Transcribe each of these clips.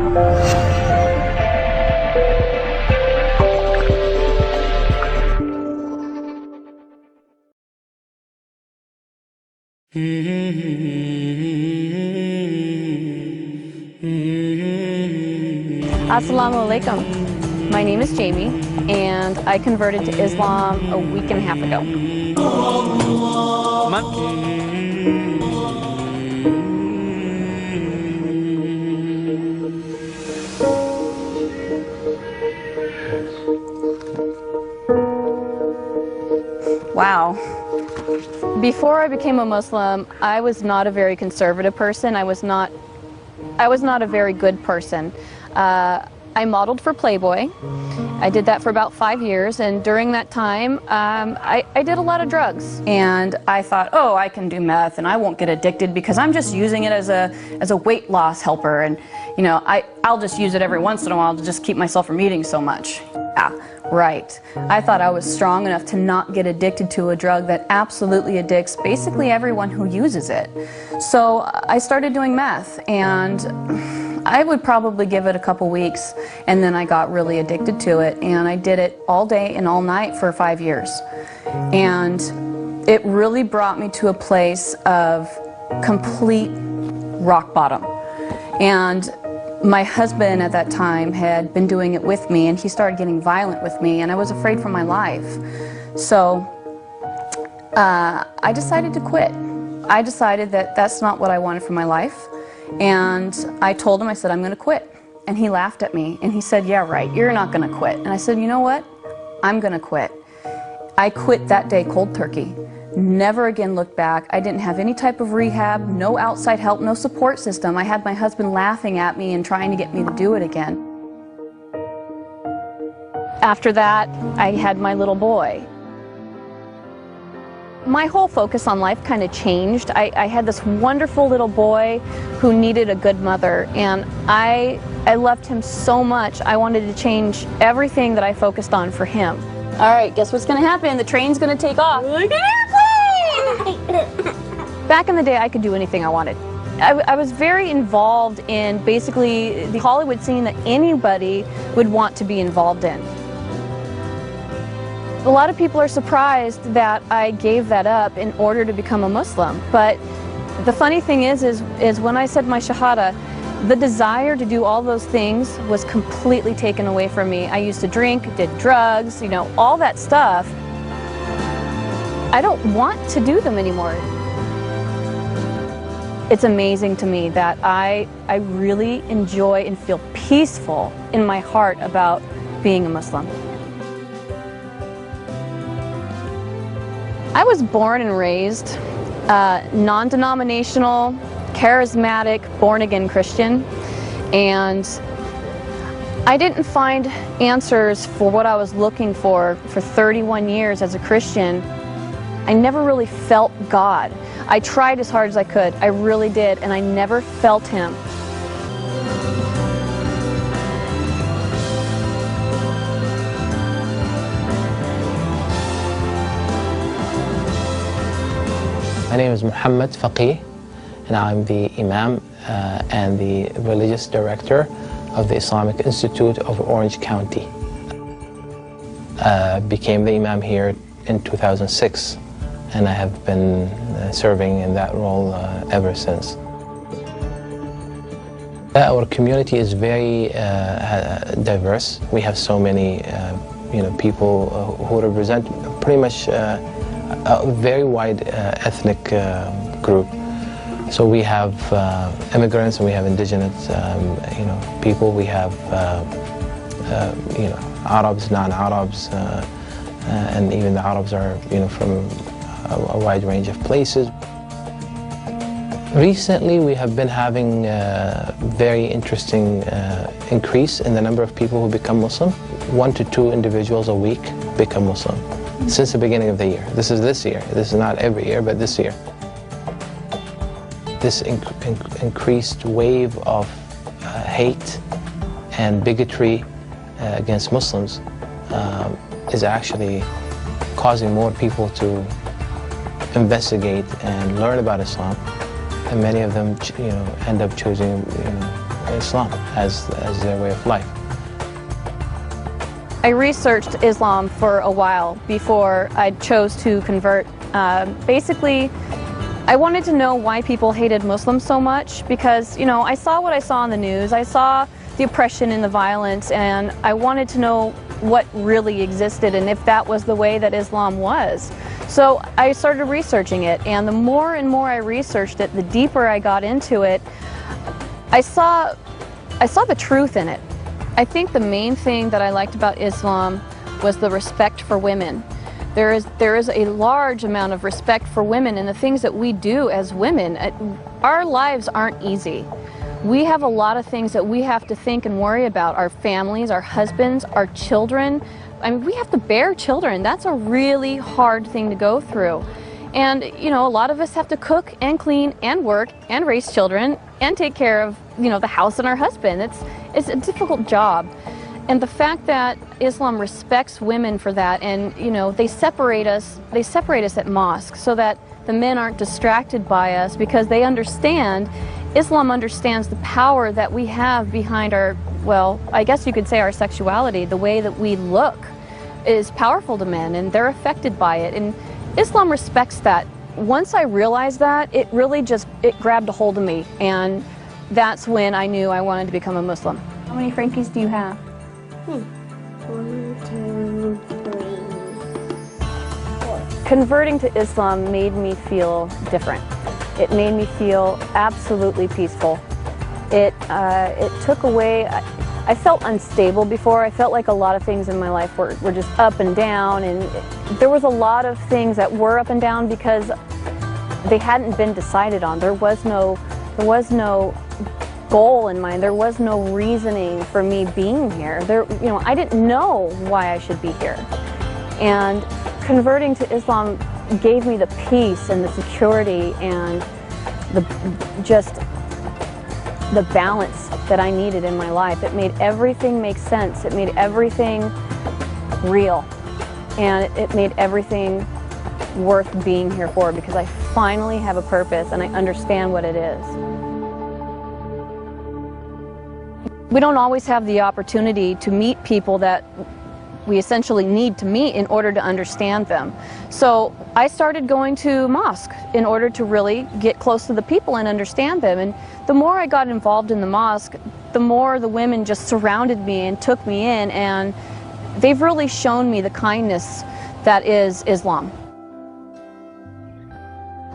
Assalamu alaikum. My name is Jamie, and I converted to Islam a week and a half ago. Wow. Before I became a Muslim, I was not a very conservative person. I was not a very good person. I modeled for Playboy. I did that for about 5 years, and during that time, I did a lot of drugs. And I thought, oh, I can do meth, and I won't get addicted because I'm just using it as a weight loss helper, and you know, I'll just use it every once in a while to just keep myself from eating so much. Yeah, right. I thought I was strong enough to not get addicted to a drug that absolutely addicts basically everyone who uses it. So I started doing meth, and I would probably give it a couple weeks, and then I got really addicted to it, and I did it all day and all night for 5 years. And it really brought me to a place of complete rock bottom. And my husband at that time had been doing it with me, and he started getting violent with me, and I was afraid for my life. So I decided to quit. I decided that that's not what I wanted for my life. And I told him, I said, I'm going to quit. And he laughed at me, and he said, yeah, right, you're not going to quit. And I said, you know what? I'm going to quit. I quit that day cold turkey. Never again looked back. I didn't have any type of rehab, no outside help, no support system. I had my husband laughing at me and trying to get me to do it again. After that, I had my little boy. My whole focus on life kind of changed. I had this wonderful little boy who needed a good mother, and I loved him so much. I wanted to change everything that I focused on for him. All right, guess what's going to happen? The train's going to take off. Like an airplane! Back in the day, I could do anything I wanted. I was very involved in basically the Hollywood scene that anybody would want to be involved in. A lot of people are surprised that I gave that up in order to become a Muslim. But the funny thing is when I said my Shahada, the desire to do all those things was completely taken away from me. I used to drink, did drugs, you know, all that stuff. I don't want to do them anymore. It's amazing to me that I really enjoy and feel peaceful in my heart about being a Muslim. I was born and raised non-denominational, charismatic, born-again Christian, and I didn't find answers for what I was looking for 31 years as a Christian. I never really felt God. I tried as hard as I could, I really did, and I never felt Him. My name is Muhammad Faqih, and I'm the Imam and the Religious Director of the Islamic Institute of Orange County. Became the Imam here in 2006, and I have been serving in that role ever since. Our community is very diverse. We have so many people who represent pretty much a very wide ethnic group. So we have immigrants, and we have indigenous people. We have Arabs, non-Arabs, and even the Arabs are from a wide range of places. Recently, we have been having a very interesting increase in the number of people who become Muslim. 1 to 2 individuals a week become Muslim since the beginning of the year. This is this year. This is not every year, but this year. This increased wave of hate and bigotry against Muslims is actually causing more people to investigate and learn about Islam, and many of them, end up choosing Islam as their way of life. I researched Islam for a while before I chose to convert. Basically, I wanted to know why people hated Muslims so much because, you know, I saw what I saw on the news. I saw the oppression and the violence, and I wanted to know what really existed and if that was the way that Islam was. So I started researching it, and the more and more I researched it, the deeper I got into it, I saw the truth in it. I think the main thing that I liked about Islam was the respect for women. There is a large amount of respect for women and the things that we do as women. Our lives aren't easy. We have a lot of things that we have to think and worry about. Our families, our husbands, our children. I mean, we have to bear children. That's a really hard thing to go through. And, you know, a lot of us have to cook and clean and work and raise children and take care of, you know, the house and our husband. It's a difficult job. And the fact that Islam respects women for that, and, you know, they separate us at mosque so that the men aren't distracted by us, because they understand, Islam understands the power that we have behind our, well, I guess you could say our sexuality. The way that we look is powerful to men, and they're affected by it. And Islam respects that. Once I realized that, it really it grabbed a hold of me, and that's when I knew I wanted to become a Muslim. How many Frankies do you have? 1, 2, 3, 4. Converting to Islam made me feel different. It made me feel absolutely peaceful. It took away, I felt unstable before. I felt like a lot of things in my life were just up and down, and there was a lot of things that were up and down because they hadn't been decided on. There was no goal in mind. There was no reasoning for me being here. You know, I didn't know why I should be here. And converting to Islam gave me the peace and the security and the balance that I needed in my life. It made everything make sense. It made everything real. And it made everything worth being here for, because I finally have a purpose and I understand what it is. We don't always have the opportunity to meet people that we essentially need to meet in order to understand them. So I started going to mosque in order to really get close to the people and understand them. And the more I got involved in the mosque, the more the women just surrounded me and took me in, and they've really shown me the kindness that is Islam.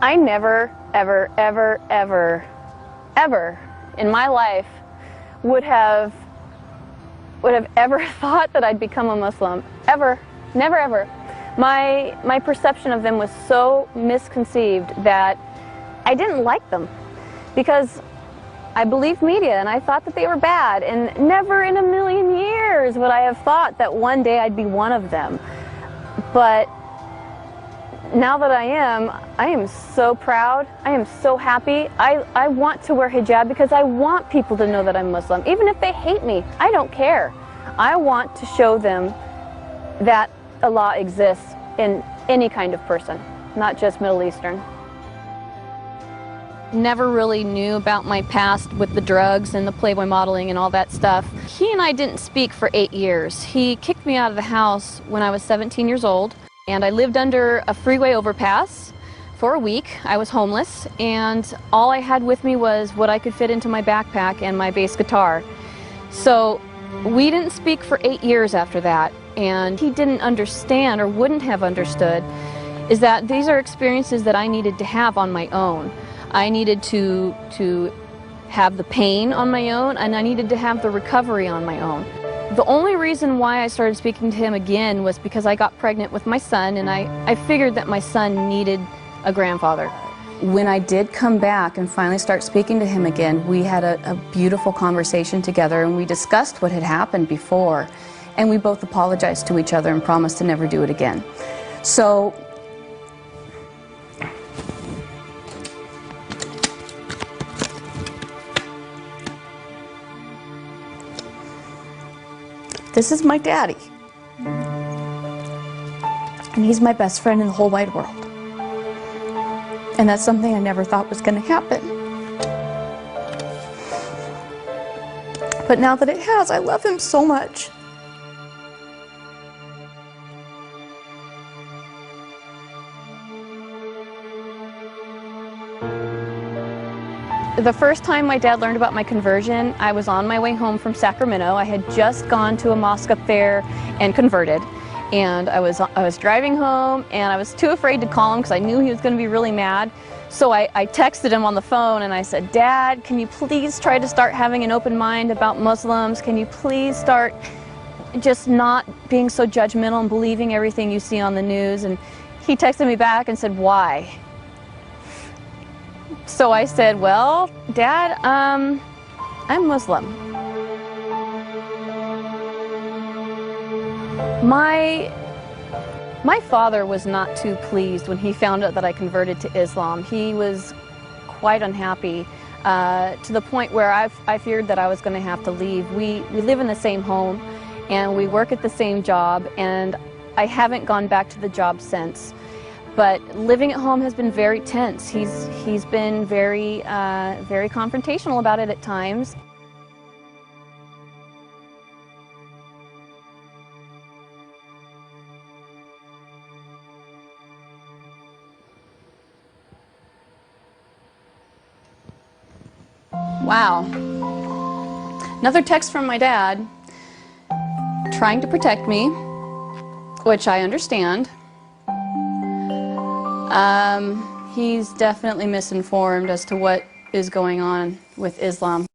I never, ever, ever, ever, ever in my life would have ever thought that I'd become a Muslim. Ever. Never ever. My perception of them was so misconceived that I didn't like them, because I believed media and I thought that they were bad, and never in a million years would I have thought that one day I'd be one of them. But now that I am so proud. I am so happy. I want to wear hijab because I want people to know that I'm Muslim. Even if they hate me, I don't care. I want to show them that Allah exists in any kind of person, not just Middle Eastern. Never really knew about my past with the drugs and the Playboy modeling and all that stuff. He and I didn't speak for 8 years. He kicked me out of the house when I was 17 years old. And I lived under a freeway overpass for a week. I was homeless, and all I had with me was what I could fit into my backpack and my bass guitar. So we didn't speak for 8 years after that, and he didn't understand, or wouldn't have understood, is that these are experiences that I needed to have on my own. I needed to have the pain on my own, and I needed to have the recovery on my own. The only reason why I started speaking to him again was because I got pregnant with my son, and I figured that my son needed a grandfather. When I did come back and finally start speaking to him again, we had a beautiful conversation together, and we discussed what had happened before, and we both apologized to each other and promised to never do it again. So this is my daddy, and he's my best friend in the whole wide world. And that's something I never thought was going to happen. But now that it has, I love him so much. The first time my dad learned about my conversion, I was on my way home from Sacramento. I had just gone to a mosque up there and converted. And I was driving home, and I was too afraid to call him because I knew he was going to be really mad. So I texted him on the phone and I said, "Dad, can you please try to start having an open mind about Muslims? Can you please start just not being so judgmental and believing everything you see on the news?" And he texted me back and said, "Why?" So I said, "Well, Dad, I'm Muslim." My father was not too pleased when he found out that I converted to Islam. He was quite unhappy to the point where I feared that I was going to have to leave. We live in the same home and we work at the same job, and I haven't gone back to the job since. But living at home has been very tense. He's been very confrontational about it at times. Wow. Another text from my dad trying to protect me, which I understand. He's definitely misinformed as to what is going on with Islam.